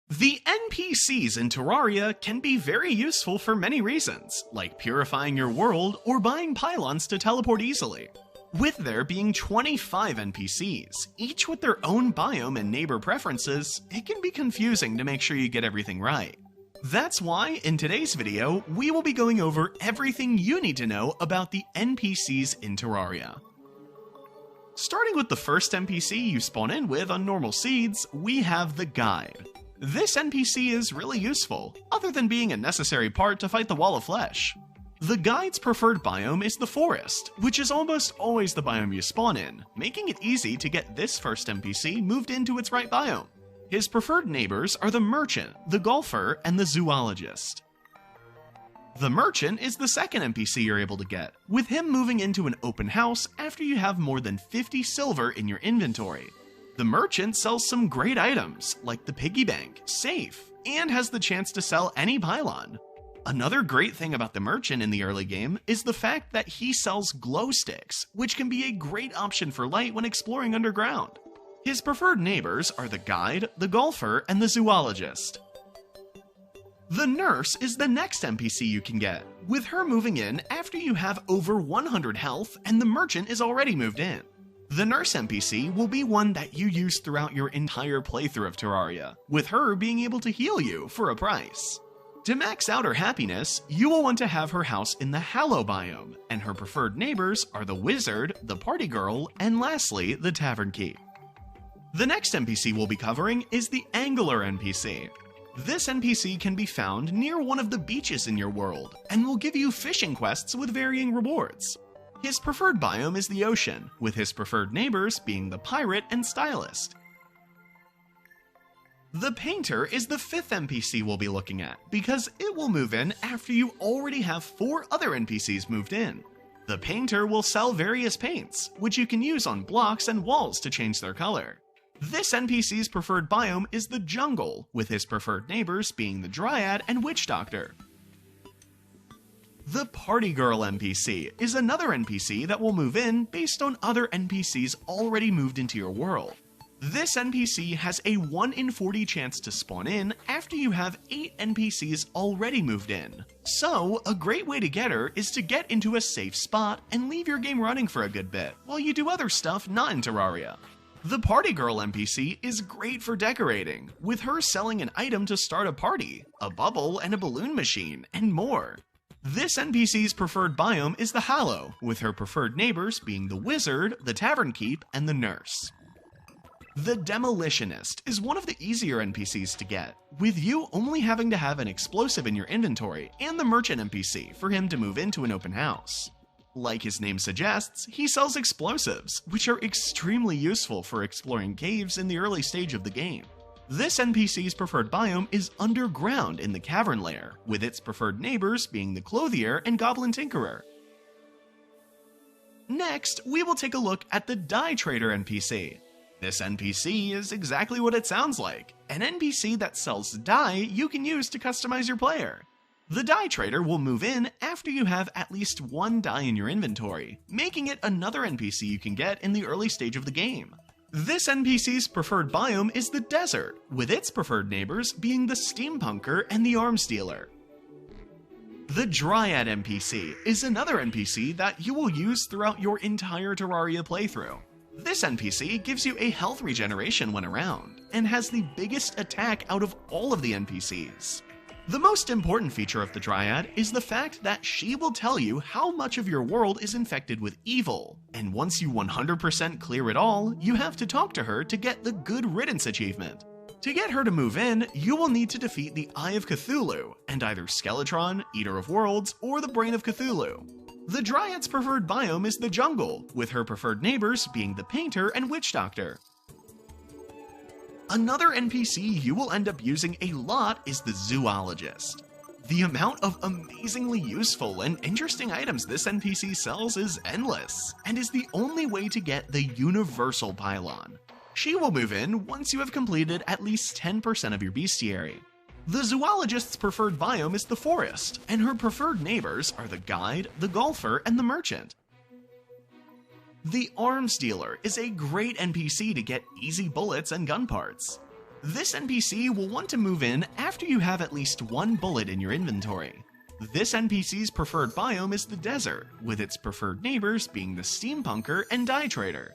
The NPCs in Terraria can be very useful for many reasons, like purifying your world or buying pylons to teleport easily. With there being 25 NPCs, each with their own biome and neighbor preferences, it can be confusing to make sure you get everything right. That's why, in today's video, we will be going over everything you need to know about the NPCs in Terraria. Starting with the first NPC you spawn in with on normal seeds, we have the Guide. This NPC is really useful, other than being a necessary part to fight the Wall of Flesh. The Guide's preferred biome is the Forest, which is almost always the biome you spawn in, making it easy to get this first NPC moved into its right biome. His preferred neighbors are the Merchant, the Golfer, and the Zoologist. The Merchant is the second NPC you're able to get, with him moving into an open house after you have more than 50 silver in your inventory. The Merchant sells some great items, like the piggy bank, safe, and has the chance to sell any pylon. Another great thing about the Merchant in the early game is the fact that he sells glow sticks, which can be a great option for light when exploring underground. His preferred neighbors are the Guide, the Golfer, and the Zoologist. The Nurse is the next NPC you can get, with her moving in after you have over 100 health and the Merchant is already moved in. The Nurse NPC will be one that you use throughout your entire playthrough of Terraria, with her being able to heal you for a price. To max out her happiness, you will want to have her house in the Hallow biome, and her preferred neighbors are the Wizard, the Party Girl, and lastly, the Tavern Key. The next NPC we'll be covering is the Angler NPC. This NPC can be found near one of the beaches in your world, and will give you fishing quests with varying rewards. His preferred biome is the ocean, with his preferred neighbors being the Pirate and Stylist. The Painter is the fifth NPC we'll be looking at, because it will move in after you already have 4 other NPCs moved in. The Painter will sell various paints, which you can use on blocks and walls to change their color. This NPC's preferred biome is the jungle, with his preferred neighbors being the Dryad and Witch Doctor. The Party Girl NPC is another NPC that will move in based on other NPCs already moved into your world. This NPC has a 1 in 40 chance to spawn in after you have 8 NPCs already moved in. So, a great way to get her is to get into a safe spot and leave your game running for a good bit, while you do other stuff not in Terraria. The Party Girl NPC is great for decorating, with her selling an item to start a party, a bubble and a balloon machine, and more. This NPC's preferred biome is the Hallow, with her preferred neighbors being the Wizard, the Tavern Keep, and the Nurse. The Demolitionist is one of the easier NPCs to get, with you only having to have an explosive in your inventory and the Merchant NPC for him to move into an open house. Like his name suggests, he sells explosives, which are extremely useful for exploring caves in the early stage of the game. This NPC's preferred biome is underground in the Cavern layer, with its preferred neighbors being the Clothier and Goblin Tinkerer. Next, we will take a look at the Dye Trader NPC. This NPC is exactly what it sounds like, an NPC that sells dye you can use to customize your player. The Dye Trader will move in after you have at least 1 dye in your inventory, making it another NPC you can get in the early stage of the game. This NPC's preferred biome is the Desert, with its preferred neighbors being the Steampunker and the Arms Dealer. The Dryad NPC is another NPC that you will use throughout your entire Terraria playthrough. This NPC gives you a health regeneration when around, and has the biggest attack out of all of the NPCs. The most important feature of the Dryad is the fact that she will tell you how much of your world is infected with evil, and once you 100% clear it all, you have to talk to her to get the Good Riddance achievement. To get her to move in, you will need to defeat the Eye of Cthulhu, and either Skeletron, Eater of Worlds, or the Brain of Cthulhu. The Dryad's preferred biome is the jungle, with her preferred neighbors being the Painter and Witch Doctor. Another NPC you will end up using a lot is the Zoologist. The amount of amazingly useful and interesting items this NPC sells is endless, and is the only way to get the Universal Pylon. She will move in once you have completed at least 10% of your bestiary. The Zoologist's preferred biome is the Forest, and her preferred neighbors are the Guide, the Golfer, and the Merchant. The Arms Dealer is a great NPC to get easy bullets and gun parts. This NPC will want to move in after you have at least one bullet in your inventory. This NPC's preferred biome is the desert, with its preferred neighbors being the Steampunker and Dye Trader.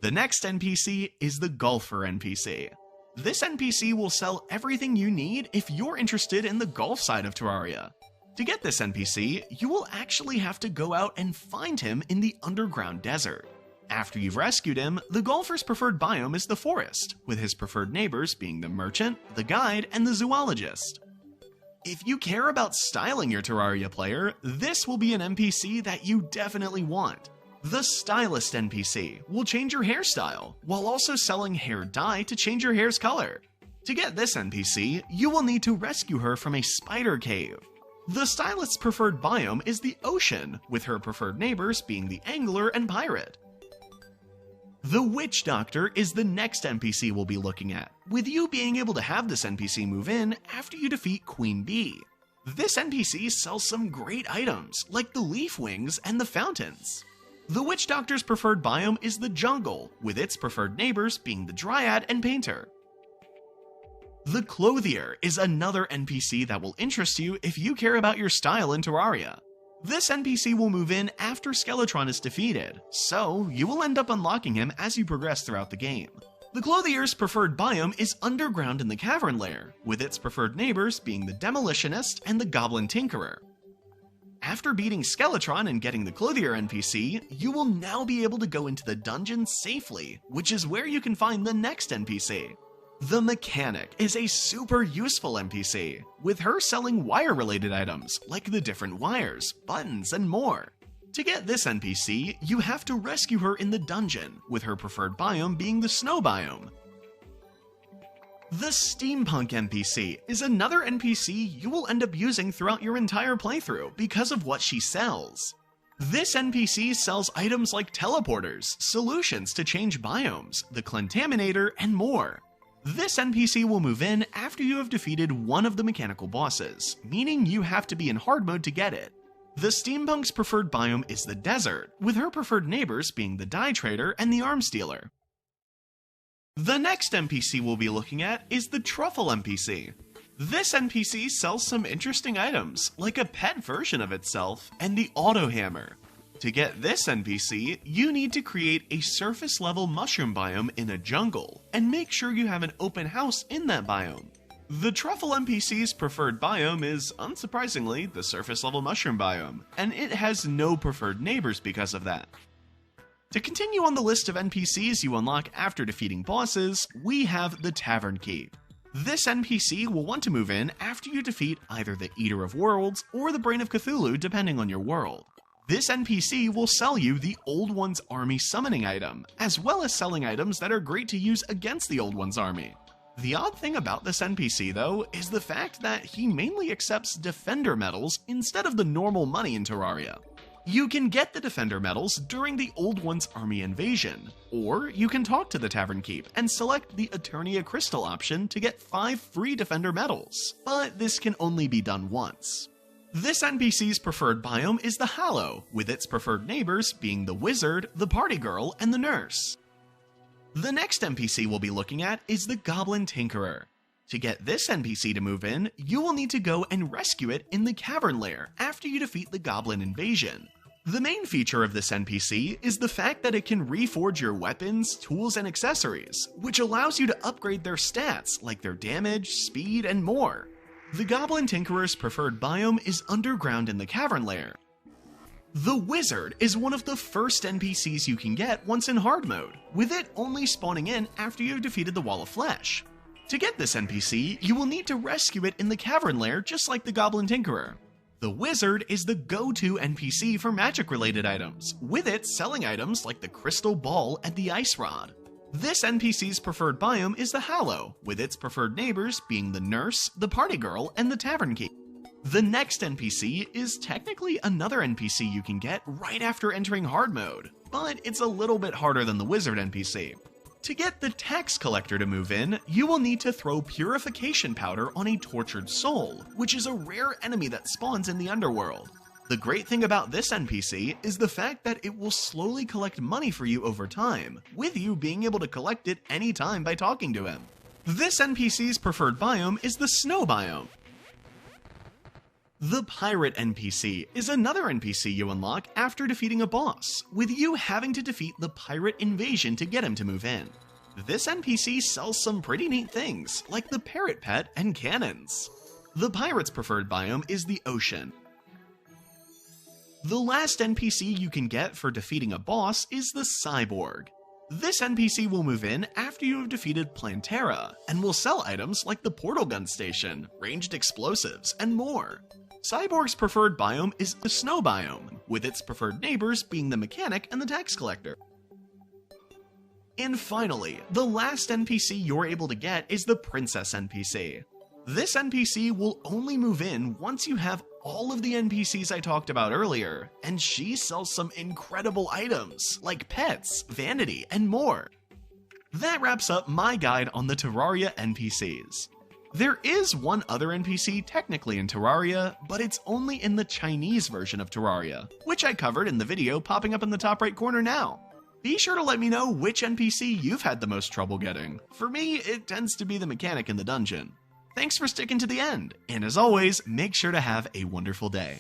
The next NPC is the Golfer NPC. This NPC will sell everything you need if you're interested in the golf side of Terraria. To get this NPC, you will actually have to go out and find him in the underground desert. After you've rescued him, the golfer's preferred biome is the forest, with his preferred neighbors being the merchant, the guide, and the zoologist. If you care about styling your Terraria player, this will be an NPC that you definitely want. The Stylist NPC will change your hairstyle, while also selling hair dye to change your hair's color. To get this NPC, you will need to rescue her from a spider cave. The Stylist's preferred biome is the ocean, with her preferred neighbors being the angler and pirate. The Witch Doctor is the next NPC we'll be looking at, with you being able to have this NPC move in after you defeat Queen Bee. This NPC sells some great items, like the leaf wings and the fountains. The Witch Doctor's preferred biome is the jungle, with its preferred neighbors being the Dryad and Painter. The Clothier is another NPC that will interest you if you care about your style in Terraria. This NPC will move in after Skeletron is defeated, so you will end up unlocking him as you progress throughout the game. The Clothier's preferred biome is underground in the Cavern lair, with its preferred neighbors being the Demolitionist and the Goblin Tinkerer. After beating Skeletron and getting the Clothier NPC, you will now be able to go into the dungeon safely, which is where you can find the next NPC. The Mechanic is a super useful NPC, with her selling wire-related items like the different wires, buttons, and more. To get this NPC, you have to rescue her in the dungeon, with her preferred biome being the snow biome. The Steampunk NPC is another NPC you will end up using throughout your entire playthrough because of what she sells. This NPC sells items like teleporters, solutions to change biomes, the Contaminator, and more. This NPC will move in after you have defeated one of the mechanical bosses, meaning you have to be in hard mode to get it. The Steampunk's preferred biome is the desert, with her preferred neighbors being the Dye Trader and the Arms Dealer. The next NPC we'll be looking at is the Truffle NPC. This NPC sells some interesting items, like a pet version of itself and the Auto Hammer. To get this NPC, you need to create a surface-level mushroom biome in a jungle, and make sure you have an open house in that biome. The Truffle NPC's preferred biome is, unsurprisingly, the surface-level mushroom biome, and it has no preferred neighbors because of that. To continue on the list of NPCs you unlock after defeating bosses, we have the Tavern Key. This NPC will want to move in after you defeat either the Eater of Worlds or the Brain of Cthulhu, depending on your world. This NPC will sell you the Old One's Army summoning item, as well as selling items that are great to use against the Old One's Army. The odd thing about this NPC, though, is the fact that he mainly accepts Defender medals instead of the normal money in Terraria. You can get the Defender medals during the Old One's Army invasion, or you can talk to the Tavern Keep and select the Eternia Crystal option to get 5 free Defender medals, but this can only be done once. This NPC's preferred biome is the Hallow, with its preferred neighbors being the Wizard, the Party Girl, and the Nurse. The next NPC we'll be looking at is the Goblin Tinkerer. To get this NPC to move in, you will need to go and rescue it in the Cavern lair after you defeat the Goblin invasion. The main feature of this NPC is the fact that it can reforge your weapons, tools, and accessories, which allows you to upgrade their stats like their damage, speed, and more. The Goblin Tinkerer's preferred biome is underground in the Cavern lair. The Wizard is one of the first NPCs you can get once in hard mode, with it only spawning in after you've defeated the Wall of Flesh. To get this NPC, you will need to rescue it in the Cavern lair just like the Goblin Tinkerer. The Wizard is the go-to NPC for magic-related items, with it selling items like the Crystal Ball and the Ice Rod. This NPC's preferred biome is the Hallow, with its preferred neighbors being the Nurse, the Party Girl, and the Tavern Key. The next NPC is technically another NPC you can get right after entering hard mode, but it's a little bit harder than the Wizard NPC. To get the Tax Collector to move in, you will need to throw Purification Powder on a Tortured Soul, which is a rare enemy that spawns in the underworld. The great thing about this NPC is the fact that it will slowly collect money for you over time, with you being able to collect it anytime by talking to him. This NPC's preferred biome is the snow biome. The Pirate NPC is another NPC you unlock after defeating a boss, with you having to defeat the pirate invasion to get him to move in. This NPC sells some pretty neat things, like the parrot pet and cannons. The pirate's preferred biome is the ocean. The last NPC you can get for defeating a boss is the Cyborg. This NPC will move in after you have defeated Plantera, and will sell items like the portal gun station, ranged explosives, and more. Cyborg's preferred biome is the snow biome, with its preferred neighbors being the mechanic and the tax collector. And finally, the last NPC you're able to get is the Princess NPC. This NPC will only move in once you have all of the NPCs I talked about earlier, and she sells some incredible items, like pets, vanity, and more. That wraps up my guide on the Terraria NPCs. There is one other NPC technically in Terraria, but it's only in the Chinese version of Terraria, which I covered in the video popping up in the top right corner now. Be sure to let me know which NPC you've had the most trouble getting. For me, it tends to be the mechanic in the dungeon. Thanks for sticking to the end, and as always, make sure to have a wonderful day.